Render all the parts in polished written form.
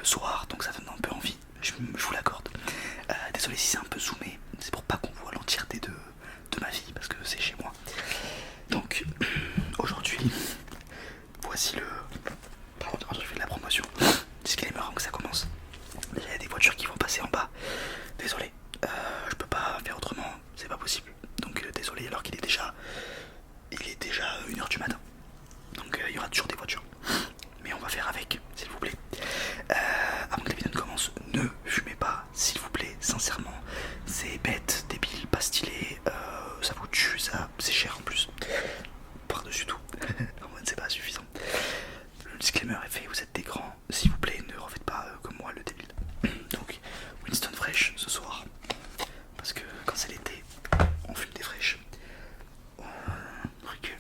soir, donc ça donne un peu envie, je vous l'accorde. Désolé si c'est un peu zoomé, c'est pour pas qu'on voit l'entièreté de ma vie, parce que c'est chez moi. Donc, aujourd'hui, voici le... Pardon, je fais de la promotion. Disclaimer avant que ça commence. Déjà, il y a des voitures qui vont passer en bas. Désolé, je peux pas faire autrement, c'est pas possible. Donc, désolé, alors qu'il est déjà... Il est déjà 1h du matin. Donc, il y aura toujours des voitures. Mais on va faire avec, s'il vous plaît. Avant que la vidéo ne commence, ne fumez pas, s'il vous plaît, sincèrement. C'est bête, débile, pas stylé, ça vous tue, ça, c'est cher en plus. Par-dessus tout, en mode c'est pas suffisant. Le disclaimer est fait, vous êtes des grands, s'il vous plaît, ne refaites pas comme moi le débile. Donc, Winston fraîche ce soir, parce que quand c'est l'été, on fume des fraîches. Recule.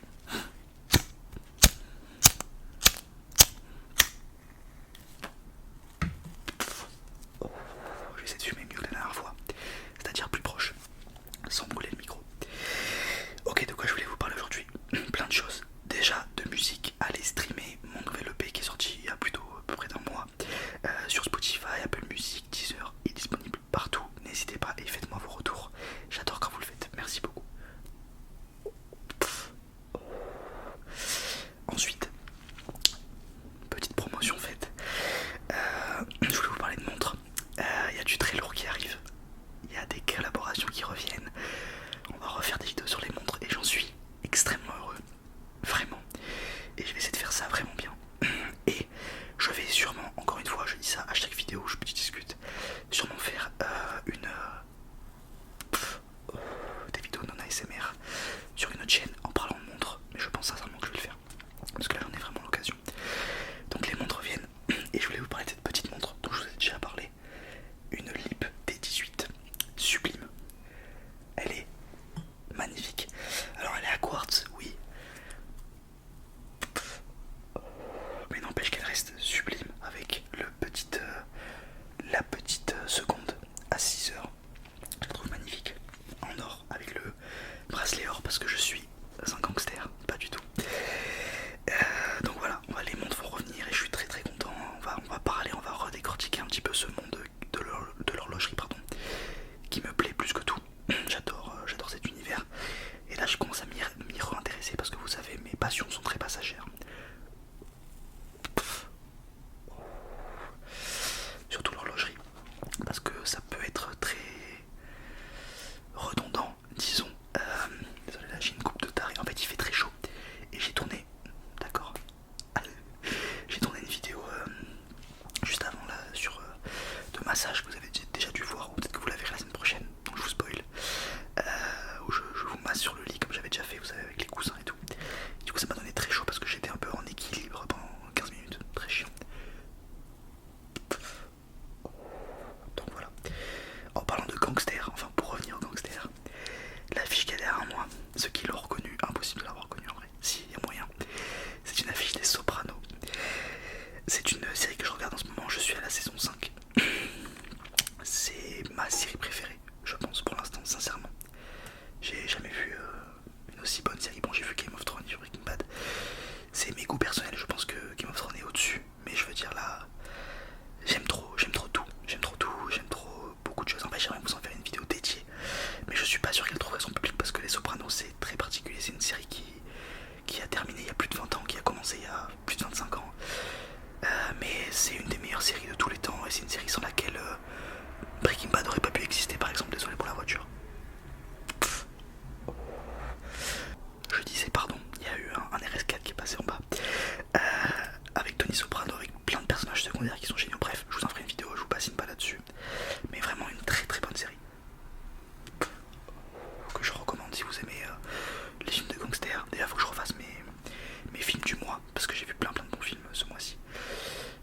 Je vais essayer de fumer mieux que la dernière fois, c'est-à-dire plus proche, sans brûler le micro. Ok, de quoi je voulais vous parler aujourd'hui? Plein de choses. Déjà, de musique, allez streamer mon nouvel EP qui est sorti il y a plutôt à peu près d'un mois. Sur Spotify, Apple Music, Deezer, il est disponible partout. N'hésitez pas et faites-moi vos retours. J'adore quand vous le faites. Merci beaucoup. Ensuite, petite promotion faite. Je voulais vous parler de montres. Il y a du très lourd qui arrive. Il y a des collaborations qui reviennent. On va refaire des vidéos sur les montres et j'en suis extrêmement heureux. Vraiment. Et je vais essayer de faire ça vraiment bien. Et je vais sûrement, encore une fois, je dis ça à chaque vidéo où je discute, sûrement faire des vidéos non ASMR sur une autre chaîne en parlant de montres. Mais je pense sincèrement que je vais le faire. Parce que là j'en ai vraiment l'occasion. Donc les montres reviennent. Et je voulais vous parler de cette petite montre dont je vous ai déjà parlé. Une Lip D18 sublime. Elle est magnifique. Alors elle est à quartz, oui. Mais n'empêche qu'elle reste sublime avec la petite seconde à 6 heures. Je la trouve magnifique. En or avec le bracelet or parce que je suis un gangster, pas du tout. Donc voilà, les montres vont revenir et je suis très très content. On va parler, on va redécortiquer un petit peu ce monde de l'horlogerie, pardon, qui me plaît plus que tout. J'adore cet univers. Et là je commence à m'y réintéresser parce que vous savez, mes passions sont très passagères. Surtout l'horlogerie. Parce que ça peut être très redondant, disons. Désolé, là j'ai une coupe de taré. En fait il fait très chaud. Et j'ai tourné, d'accord, j'ai tourné une vidéo juste avant là sur de massage que vous avez déjà dû voir, ou peut-être que vous la verrez la semaine prochaine, donc je vous spoil, où je vous masse sur le lit comme j'avais déjà fait, vous savez, avec les coussins et tout. Du coup ça m'a donné très chaud parce que j'étais un peu en équilibre pendant 15 minutes, très chiant. Donc voilà. En parlant de gangster, enfin pour revenir au gangster, l'affiche qu'il y a derrière moi, ceux qui l'ont reconnu, impossible de l'avoir reconnu en vrai, si il y a moyen, c'est une affiche des Sopranos. C'est une série que je regarde en ce moment, je suis à la saison 5. C'est ma série préférée, je pense, pour l'instant, sincèrement. J'ai jamais vu une aussi bonne série. Bon, j'ai vu Game of Thrones, j'ai vu Breaking Bad. C'est mes goûts personnels, je pense que Game of Thrones est au-dessus. Mais je veux dire là, j'aime trop tout. J'aime trop beaucoup de choses. En fait, j'aimerais vous en faire une vidéo dédiée. Mais je suis pas sûr qu'elle trouverait son public parce que Les Sopranos, c'est très particulier. C'est une série qui a terminé il y a plus de 20 ans, qui a commencé il y a plus de 25 ans. Mais c'est une des meilleures séries de tous les temps et c'est une série sans laquelle Breaking Bad n'aurait pas pu exister, par exemple. Désolé pour la voiture. Je disais, pardon, il y a eu un RS4 qui est passé en bas avec Tony Soprano, avec plein de personnages secondaires qui sont géniaux. Bref, je vous en ferai une vidéo, je vous bassine pas là-dessus. Mais vraiment une très très bonne série que je recommande si vous aimez les films de gangsters. D'ailleurs, faut que je refasse mes films du mois parce que j'ai vu plein de bons films ce mois-ci.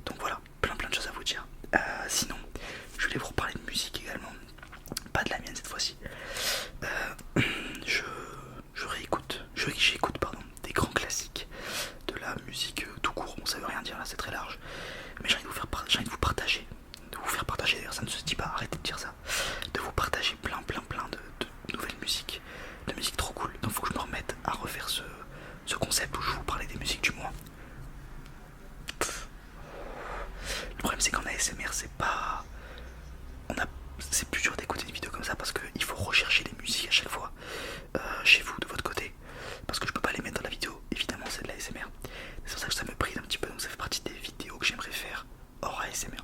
Donc voilà, plein de choses à vous dire. Sinon, je voulais vous reparler de musique également. Pas de la mienne cette fois-ci. J'écoute des grands classiques de la musique tout court. Bon, ça veut rien dire là, c'est très large. Mais j'ai envie de vous partager. De vous faire partager, d'ailleurs ça ne se dit pas, arrêtez de dire ça. De vous partager plein de nouvelles musiques. De musique trop cool. Donc faut que je me remette à refaire ce concept où je vous parlais des musiques du mois. Le problème c'est qu'en l'ASMR c'est pas... C'est plus dur d'écouter une vidéo comme ça parce qu'il faut rechercher les musiques à chaque fois chez vous de votre côté, parce que je peux pas les mettre dans la vidéo, évidemment c'est de l'ASMR. C'est pour ça que ça me bride un petit peu, donc ça fait partie des vidéos que j'aimerais faire hors ASMR.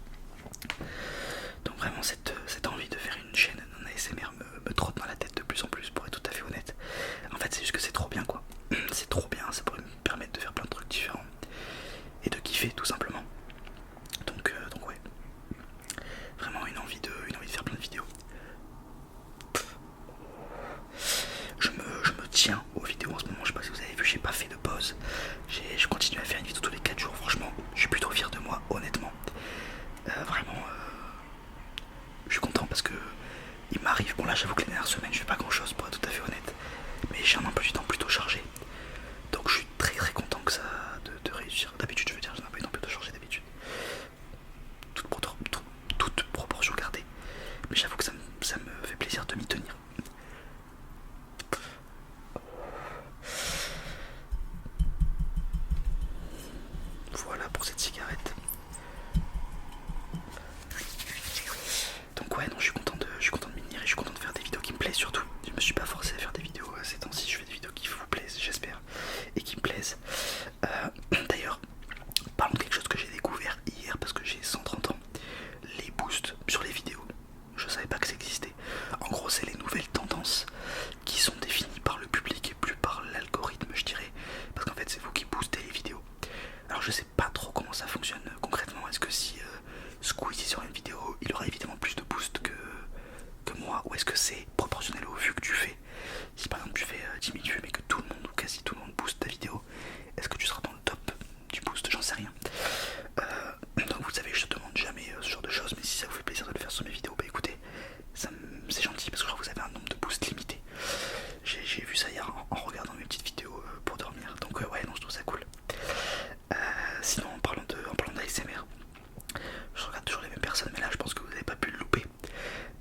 Donc vraiment cette envie de faire une chaîne en ASMR me trotte dans la tête de plus en plus, pour être tout à fait honnête. En fait c'est juste que c'est trop bien quoi, c'est trop bien, ça pourrait me permettre de faire plein de trucs différents et de kiffer tout simplement. Donc ouais, vraiment une envie de faire plein de vidéos. Je me tiens aux vidéos en ce moment, je sais pas si vous avez vu, j'ai pas fait de pause. Je continue à faire une vidéo tous les 4 jours, franchement, je suis plutôt fier de moi, honnêtement. Vraiment, je suis content parce que il m'arrive, bon là j'avoue que les dernières semaines je fais pas grand chose pour être tout à fait honnête, mais j'ai un emploi du temps plutôt chargé. Donc je suis très très content que ça de réussir. D'habitude je veux dire, j'ai un emploi du temps plutôt chargé d'habitude. Toute proportion gardée. Mais j'avoue que ça me fait plaisir de m'y tenir. Voilà pour cette cigarette. Donc ouais, non, je suis content de m'y tenir et je suis content de faire des vidéos qui me plaisent surtout. Je me suis pas forcé à faire des vidéos ces temps-ci, je fais des vidéos qui vous plaisent, j'espère, et qui me plaisent. D'ailleurs, parlons de quelque chose que j'ai découvert hier parce que j'ai 130 ans. Les boosts sur les vidéos. Je savais pas que ça existait. En gros, c'est les nouvelles tendances qui sont définies par le public et plus par l'algorithme, je dirais. Parce qu'en fait, c'est vous qui boostez les vidéos. Alors, je sais pas trop comment ça fonctionne concrètement. Est-ce que si Squeezie sur une vidéo, il aura évidemment plus de boosts que moi, ou est-ce que c'est proportionnel aux vues que tu fais? Si par exemple tu fais 10 000 vues mais que tout le monde ou quasi tout le monde booste ta vidéo, est-ce que tu seras dans le top du boost? J'en sais rien. Donc vous savez, je te demande jamais ce genre de choses, mais si ça vous fait plaisir de le faire sur mes vidéos, bah écoutez, c'est gentil parce que je crois que vous avez un nombre de boosts limité. J'ai vu ça hier en regardant mes petites vidéos pour dormir, donc ouais, non, je trouve ça cool. Sinon, en parlant d'ASMR, je regarde toujours les mêmes personnes, mais là je pense que vous n'avez pas pu le louper.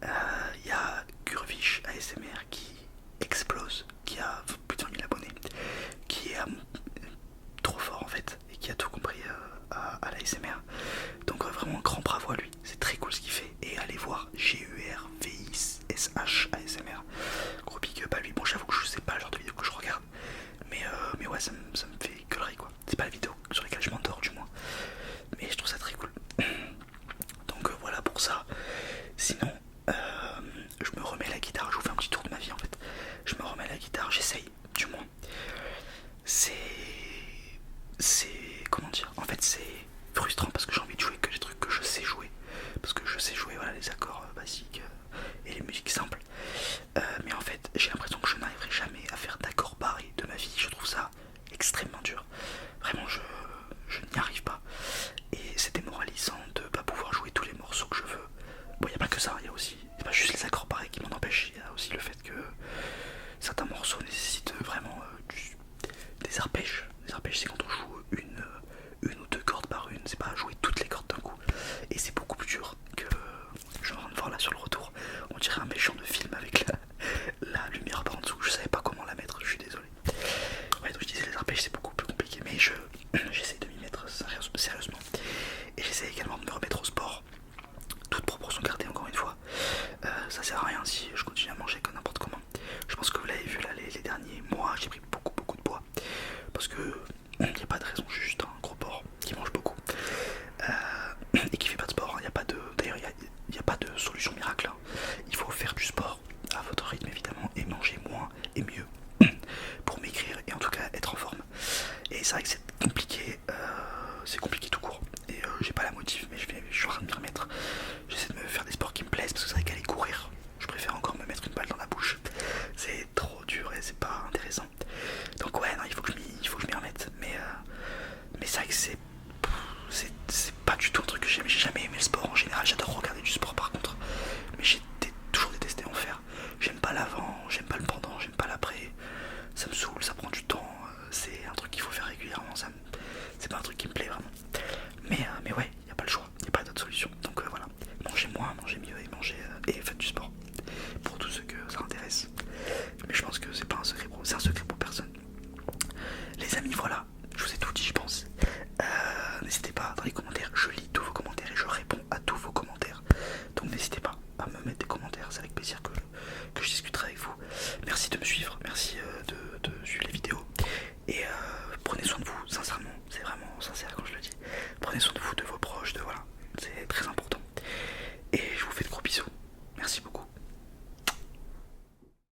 Il y a Gurvish ASMR qui explose, qui a plus de 20 000 abonnés, qui est trop fort en fait, et qui a tout compris à l'ASMR. Donc vraiment un grand bravo à lui, c'est très cool ce qu'il fait. Et allez voir Gurvish ASMR, gros big up à lui. Bon, j'avoue que je sais pas le genre de vidéo que je regarde, mais ouais, ça me fait gueulerie quoi. C'est pas la vidéo sur laquelle je m'endors du moins, mais je trouve ça très cool. Donc voilà pour ça. Sinon, je me remets à la guitare, je vous fais un petit tour de ma vie en fait. Je me remets à la guitare, j'essaye, du moins. C'est comment dire, en fait c'est frustrant parce que j'ai envie de jouer que les trucs que je sais jouer. Parce que je sais jouer, voilà, les accords basiques et les musiques simples. Mais en fait, j'ai l'impression que je n'arriverai jamais à faire d'accords barrés de ma vie. Je trouve ça extrêmement dur. Vraiment, je n'y arrive pas. Et c'est démoralisant de pas pouvoir jouer tous les morceaux que je veux. Bon, il n'y a pas que ça, il y a aussi, c'est pas juste les accords pareils qui m'en empêchent, il y a aussi le fait que certains morceaux nécessitent vraiment des arpèges. Les arpèges, c'est quand on joue une ou deux cordes par une, c'est pas jouer toutes les cordes d'un coup. Et c'est beaucoup plus dur que, je suis en train de voir là sur le retour, on dirait un méchant de film avec la lumière par en dessous, je savais pas comment la mettre, je suis désolé. Ouais, donc je disais les arpèges c'est beaucoup plus compliqué, mais j'essaie de m'y mettre sérieusement. Et j'essaie également de me remettre au sport, toute proportion gardée encore une fois. Ça sert à rien si je continue à manger que n'importe comment. Je pense que vous l'avez vu là les derniers mois, j'ai pris beaucoup de poids. Parce que il n'y a pas de raison, je suis juste un gros porc qui mange beaucoup. Et qui fait pas de sport, d'ailleurs il n'y a pas de solution miracle. Il faut faire du sport à votre rythme évidemment et manger moins et mieux pour maigrir et en tout cas être en forme. Et c'est vrai que c'est compliqué tout court. Et j'ai pas la motive, mais je suis en train de m'y remettre. J'essaie de me faire des sports qui me plaisent parce que c'est vrai qu'aller courir, je préfère encore me mettre une balle dans la bouche. C'est trop dur et c'est pas intéressant. Donc ouais, non, il faut que je m'y remette. Mais c'est vrai que c'est pas du tout un truc que j'aime. J'ai jamais aimé le sport en général. J'adore regarder du sport par contre, mais j'ai toujours détesté en faire. J'aime pas l'avant, j'aime pas le pendant, j'aime pas l'après. Ça me saoule, ça prend du temps. C'est un truc qu'il faut faire régulièrement. C'est pas un truc qui me plaît vraiment. Mais ouais, il n'y a pas le choix, il n'y a pas d'autre solution. Donc voilà, mangez moins, mangez mieux et faites du sport. Pour tous ceux que ça intéresse. Mais je pense que c'est pas un secret c'est un secret pour personne. Les amis, voilà, je vous ai tout dit je pense. N'hésitez pas dans les commentaires, je lis tous vos commentaires et je réponds à merci de suivre les vidéos. Et prenez soin de vous, sincèrement, c'est vraiment sincère quand je le dis. Prenez soin de